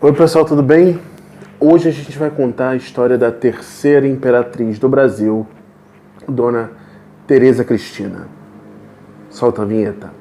Oi pessoal, tudo bem? Hoje a gente vai contar a história da terceira imperatriz do Brasil, Dona Teresa Cristina. Solta a vinheta.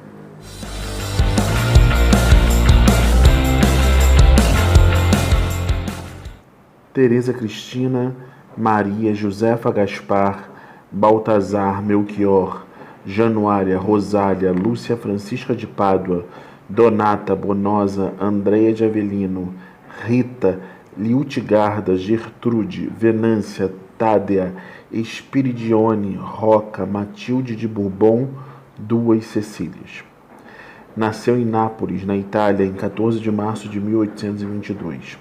Teresa Cristina, Maria Josefa Gaspar, Baltazar Melchior, Januária Rosália, Lúcia Francisca de Pádua, Donata Bonosa, Andréia de Avelino, Rita, Liutgarda, Gertrude, Venância, Tádea, Espiridione, Roca, Matilde de Bourbon, duas Cecílias. Nasceu em Nápoles, na Itália, em 14 de março de 1822.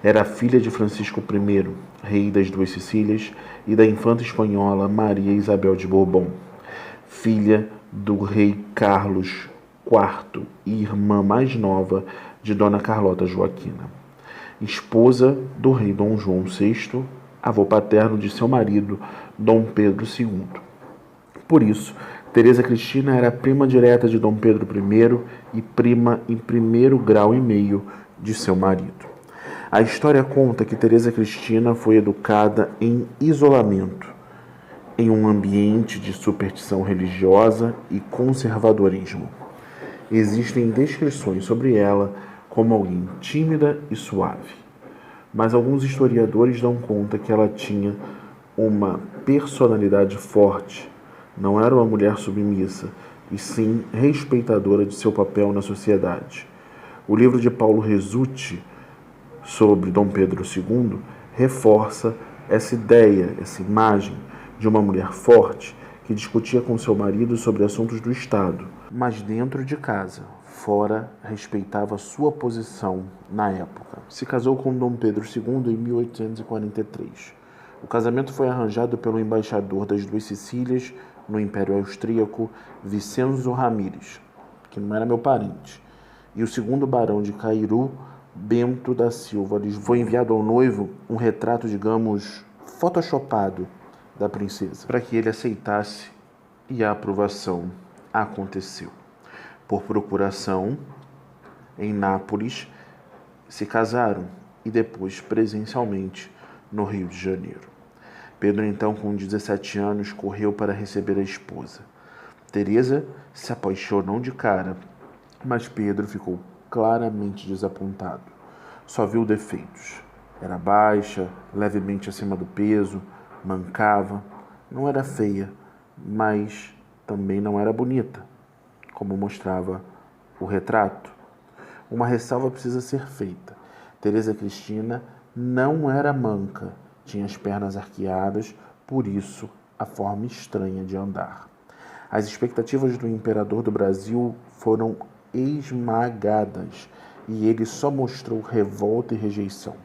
Era filha de Francisco I, rei das Duas Sicílias, e da infanta espanhola Maria Isabel de Bourbon, filha do rei Carlos IV e irmã mais nova de Dona Carlota Joaquina, esposa do rei Dom João VI, avô paterno de seu marido, Dom Pedro II. Por isso, Teresa Cristina era prima direta de Dom Pedro I e prima em primeiro grau e meio de seu marido. A história conta que Teresa Cristina foi educada em isolamento, em um ambiente de superstição religiosa e conservadorismo. Existem descrições sobre ela como alguém tímida e suave, mas alguns historiadores dão conta que ela tinha uma personalidade forte. Não era uma mulher submissa, e sim respeitadora de seu papel na sociedade. O livro de Paulo Resutti, sobre Dom Pedro II, reforça essa ideia, essa imagem de uma mulher forte que discutia com seu marido sobre assuntos do Estado, mas dentro de casa, fora, respeitava sua posição na época. Se casou com Dom Pedro II em 1843. O casamento foi arranjado pelo embaixador das Duas Sicílias no Império Austríaco, Vicenzo Ramírez, que não era meu parente, e o segundo barão de Cairu, Bento da Silva. Foi enviado ao noivo um retrato, digamos, photoshopado da princesa, para que ele aceitasse, e a aprovação aconteceu. Por procuração, em Nápoles, se casaram e depois presencialmente no Rio de Janeiro. Pedro, então, com 17 anos, correu para receber a esposa. Teresa se apaixonou de cara, mas Pedro ficou claramente desapontado. Só viu defeitos. Era baixa, levemente acima do peso, mancava. Não era feia, mas também não era bonita, como mostrava o retrato. Uma ressalva precisa ser feita. Teresa Cristina não era manca, tinha as pernas arqueadas, por isso a forma estranha de andar. As expectativas do imperador do Brasil foram esmagadas e ele só mostrou revolta e rejeição.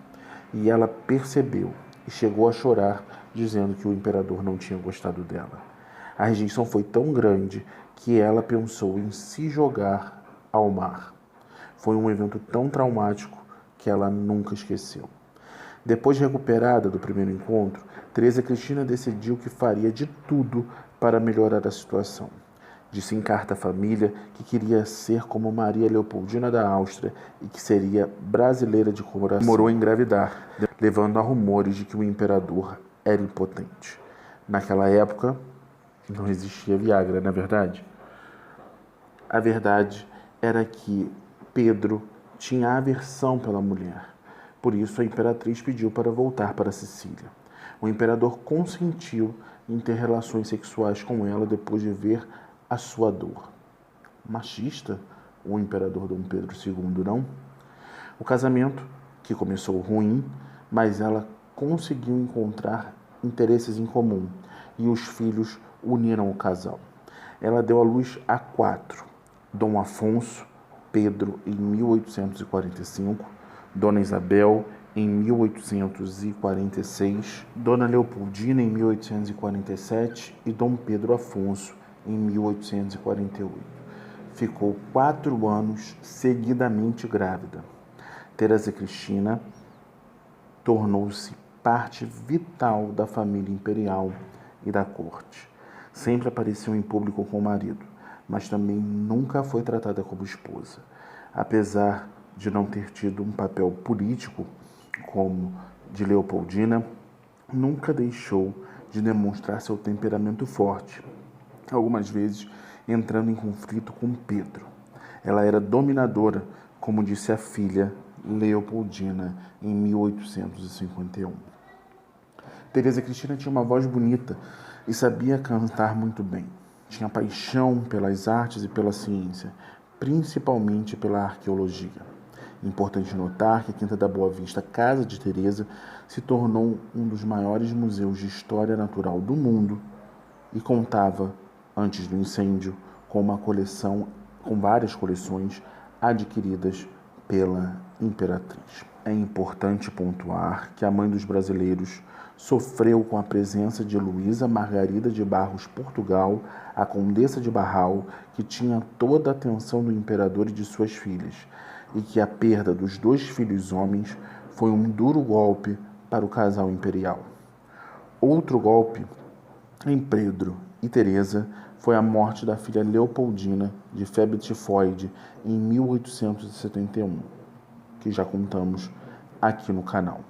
E ela percebeu e chegou a chorar, dizendo que o imperador não tinha gostado dela. A rejeição foi tão grande que ela pensou em se jogar ao mar. Foi um evento tão traumático que ela nunca esqueceu. Depois de recuperada do primeiro encontro, Teresa Cristina decidiu que faria de tudo para melhorar a situação. Disse em carta à família que queria ser como Maria Leopoldina da Áustria e que seria brasileira de coração. Demorou a engravidar, levando a rumores de que o imperador era impotente. Naquela época, não existia Viagra, não é verdade? A verdade era que Pedro tinha aversão pela mulher. Por isso, a imperatriz pediu para voltar para Sicília. O imperador consentiu em ter relações sexuais com ela depois de ver a sua dor. Machista, o imperador Dom Pedro II, não? O casamento, que começou ruim, mas ela conseguiu encontrar interesses em comum e os filhos uniram o casal. Ela deu à luz a 4: Dom Afonso, Pedro em 1845, Dona Isabel em 1846, Dona Leopoldina em 1847 e Dom Pedro Afonso em 1848. Ficou 4 anos seguidamente grávida. Teresa Cristina tornou-se parte vital da família imperial e da corte. Sempre apareceu em público com o marido, mas também nunca foi tratada como esposa. Apesar de não ter tido um papel político como de Leopoldina, nunca deixou de demonstrar seu temperamento forte, algumas vezes entrando em conflito com Pedro. Ela era dominadora, como disse a filha Leopoldina em 1851. Teresa Cristina tinha uma voz bonita e sabia cantar muito bem. Tinha paixão pelas artes e pela ciência, principalmente pela arqueologia. Importante notar que a Quinta da Boa Vista, Casa de Teresa, se tornou um dos maiores museus de história natural do mundo e contava, antes do incêndio, com várias coleções adquiridas pela imperatriz. É importante pontuar que a mãe dos brasileiros sofreu com a presença de Luísa Margarida de Barros Portugal, a condessa de Barral, que tinha toda a atenção do imperador e de suas filhas, e que a perda dos 2 filhos homens foi um duro golpe para o casal imperial. Outro golpe em Pedro e Teresa foi a morte da filha Leopoldina de febre tifoide em 1871, que já contamos aqui no canal.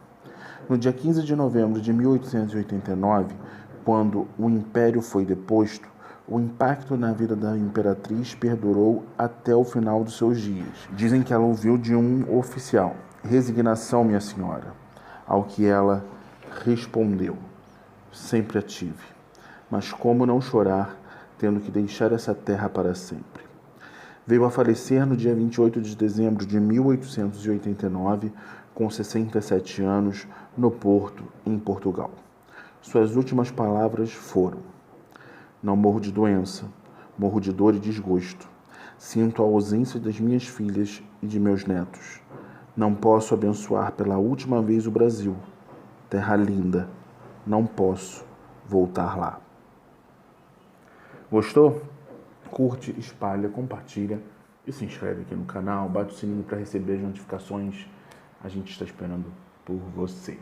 No dia 15 de novembro de 1889, quando o império foi deposto, o impacto na vida da imperatriz perdurou até o final dos seus dias. Dizem que ela ouviu de um oficial: "Resignação, minha senhora", ao que ela respondeu: "Sempre a tive. Mas como não chorar, tendo que deixar essa terra para sempre?" Veio a falecer no dia 28 de dezembro de 1889, com 67 anos, no Porto, em Portugal. Suas últimas palavras foram: "Não morro de doença, morro de dor e desgosto. Sinto a ausência das minhas filhas e de meus netos. Não posso abençoar pela última vez o Brasil. Terra linda, não posso voltar lá." Gostou? Curte, espalha, compartilha e se inscreve aqui no canal. Bate o sininho para receber as notificações. A gente está esperando por você.